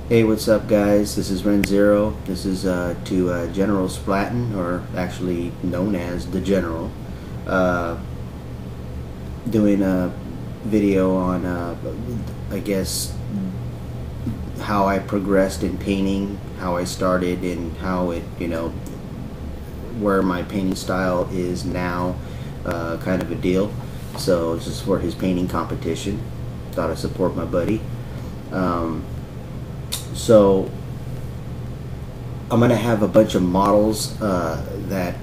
Hey, what's up, guys? This is Ren Zero. This is to General Splatten, or actually known as the General, uh, doing a video on, I guess, how I progressed in painting, how I started, and how it, where my painting style is now, kind of a deal. So this is for his painting competition. Thought I'd support my buddy. So I'm gonna have a bunch of models that,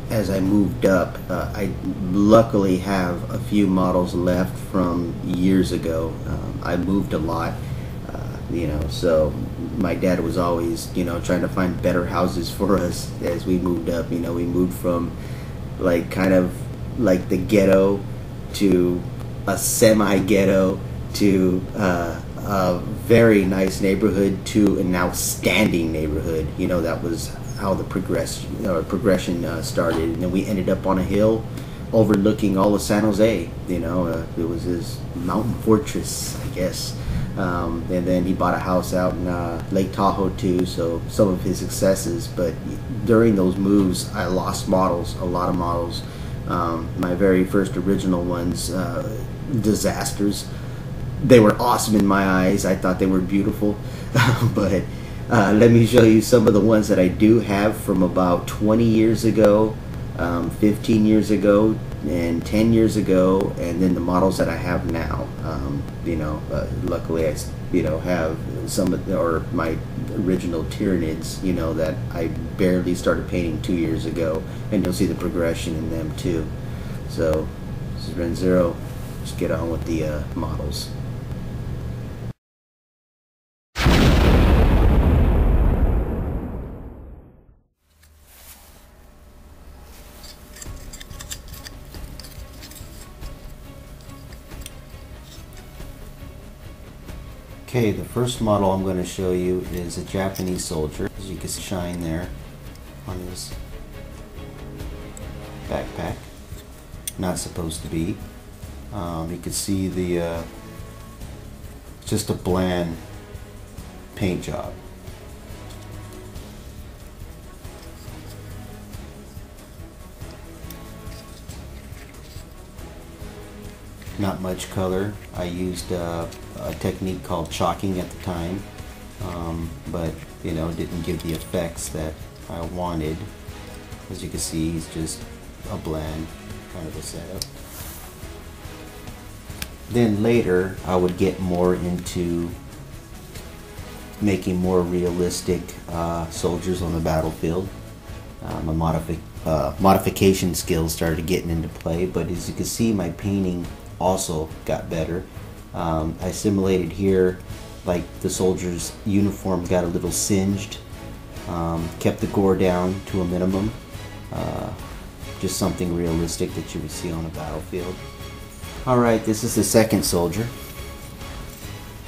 as I moved up, I luckily have a few models left from years ago. I moved a lot, so my dad was always, trying to find better houses for us as we moved up. We moved from like kind of like the ghetto to a semi-ghetto to a very nice neighborhood to an outstanding neighborhood. That was how the progression started, and then we ended up on a hill overlooking all of San Jose. It was his mountain fortress, I guess. And then he bought a house out in Lake Tahoe too, so some of his successes. But during those moves, I lost models, a lot of models. My very first original ones, disasters. They were awesome in my eyes. I thought they were beautiful. But let me show you some of the ones that I do have from about 20 years ago, 15 years ago, and 10 years ago, and then the models that I have now. Luckily I have some of or my original Tyranids, that I barely started painting 2 years ago, and you'll see the progression in them too. So this is Ren Zero. Let's get on with the models. Okay, the first model I'm going to show you is a Japanese soldier. As you can see, shine there on his backpack. Not supposed to be. You can see the just a bland paint job. Not much color. I used a technique called chalking at the time, but didn't give the effects that I wanted. As you can see, he's just a bland kind of a setup. Then later I would get more into making more realistic soldiers on the battlefield. My modification skills started getting into play, but as you can see, my painting also got better. I simulated here like the soldier's uniform got a little singed, kept the gore down to a minimum, just something realistic that you would see on a battlefield. Alright, this is the second soldier.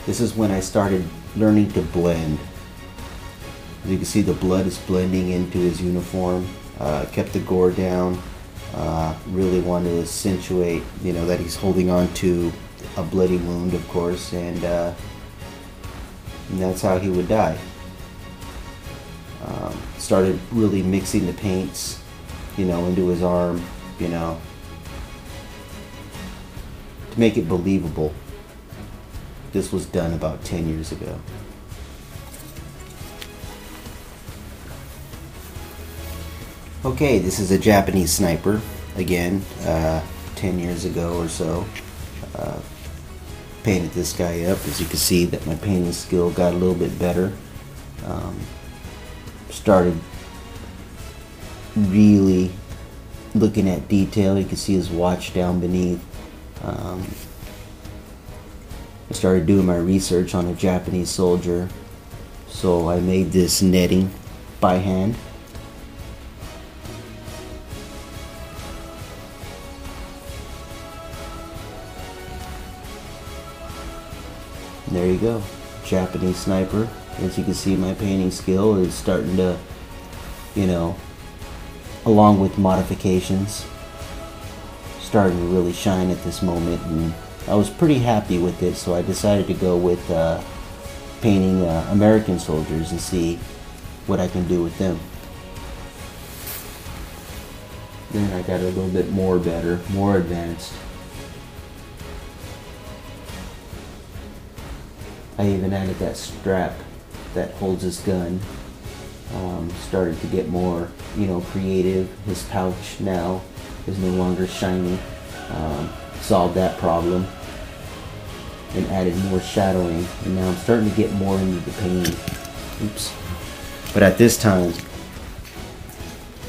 This is when I started learning to blend. As you can see, the blood is blending into his uniform, kept the gore down. Really wanted to accentuate, that he's holding on to a bloody wound, of course, and that's how he would die. Started really mixing the paints, into his arm, to make it believable. This was done about 10 years ago. Okay, this is a Japanese sniper, again, 10 years ago or so. Painted this guy up. As you can see, that my painting skill got a little bit better. Started really looking at detail. You can see his watch down beneath. I started doing my research on a Japanese soldier, so I made this netting by hand. There you go, Japanese sniper. As you can see, my painting skill is starting to, along with modifications, starting to really shine at this moment, and I was pretty happy with it, so I decided to go with painting American soldiers and see what I can do with them. Then I got a little bit more better, more advanced. I even added that strap that holds his gun. Started to get more, creative. His pouch now is no longer shiny. Solved that problem and added more shadowing, and now I'm starting to get more into the painting. Oops. But at this time,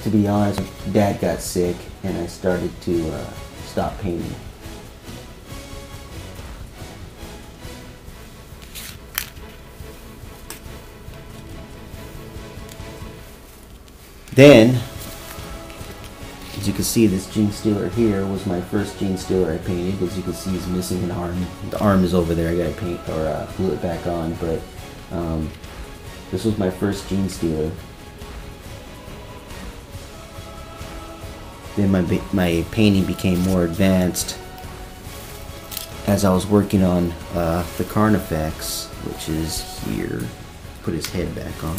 to be honest, Dad got sick and I started to stop painting. Then, as you can see, this Gene Stealer here was my first Gene Stealer I painted. As you can see, he's missing an arm. The arm is over there. I gotta paint or glue it back on. But this was my first Gene Stealer. Then my painting became more advanced as I was working on the Carnifex, which is here. Put his head back on.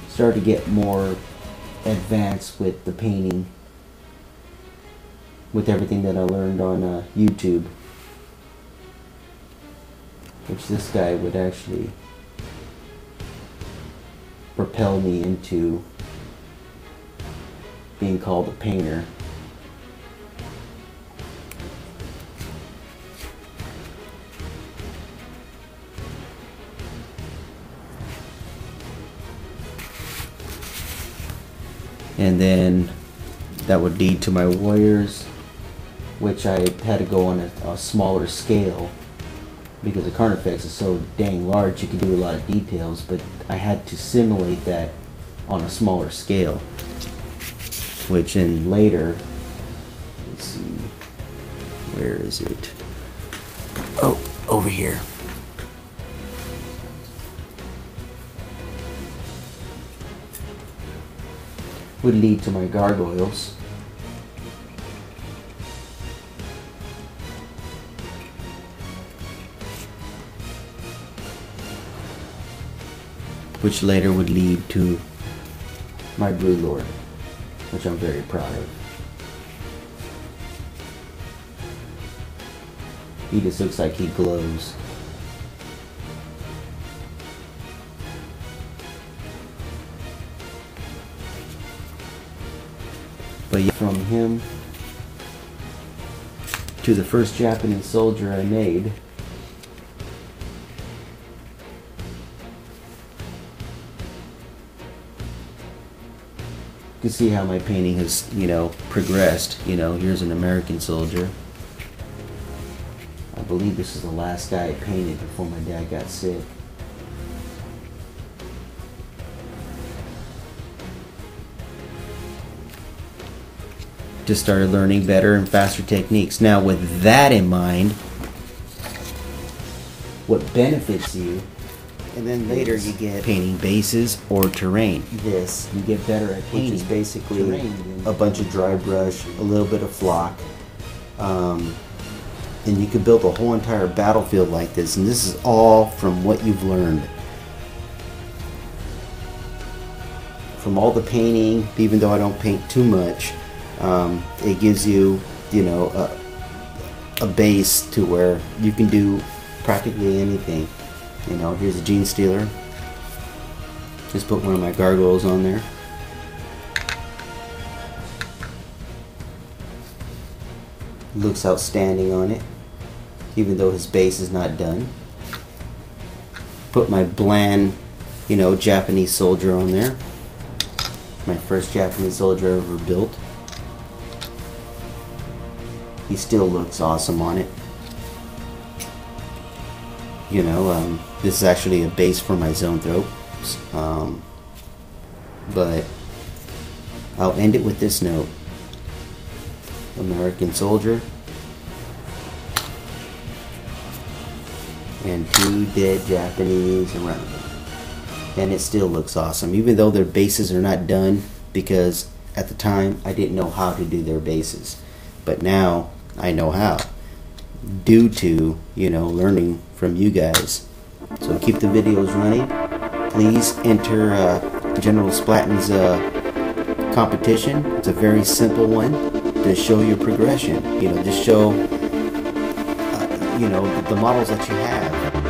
Started to get more advanced with the painting, with everything that I learned on YouTube, which this guy would actually propel me into being called a painter. And then that would lead to my warriors, which I had to go on a smaller scale because the Carnifex is so dang large you can do a lot of details, but I had to simulate that on a smaller scale, which in later, let's see, where is it? Oh, over here. Would lead to my gargoyles. Which later would lead to my Brood Lord, which I'm very proud of. He just looks like he glows. But yeah, from him to the first Japanese soldier I made, you can see how my painting has, progressed. Here's an American soldier. I believe this is the last guy I painted before my dad got sick. Just started learning better and faster techniques. Now with that in mind, what benefits you, and then later you get painting bases or terrain. This, you get better at painting. Which is basically a bunch of dry brush, a little bit of flock, and you can build a whole entire battlefield like this. And this is all from what you've learned. From all the painting, even though I don't paint too much, it gives you, a base to where you can do practically anything. Here's a Gene Stealer. Just put one of my gargoyles on there. Looks outstanding on it, even though his base is not done. Put my bland, Japanese soldier on there. My first Japanese soldier I ever built. He still looks awesome on it. This is actually a base for my Zoanthropes. But I'll end it with this note. American soldier. And 2 dead Japanese around them. And it still looks awesome, even though their bases are not done, because at the time I didn't know how to do their bases. But now I know how, due to, learning from you guys. So keep the videos running. Please enter General Splatton's competition. It's a very simple one to show your progression. Just show, the models that you have.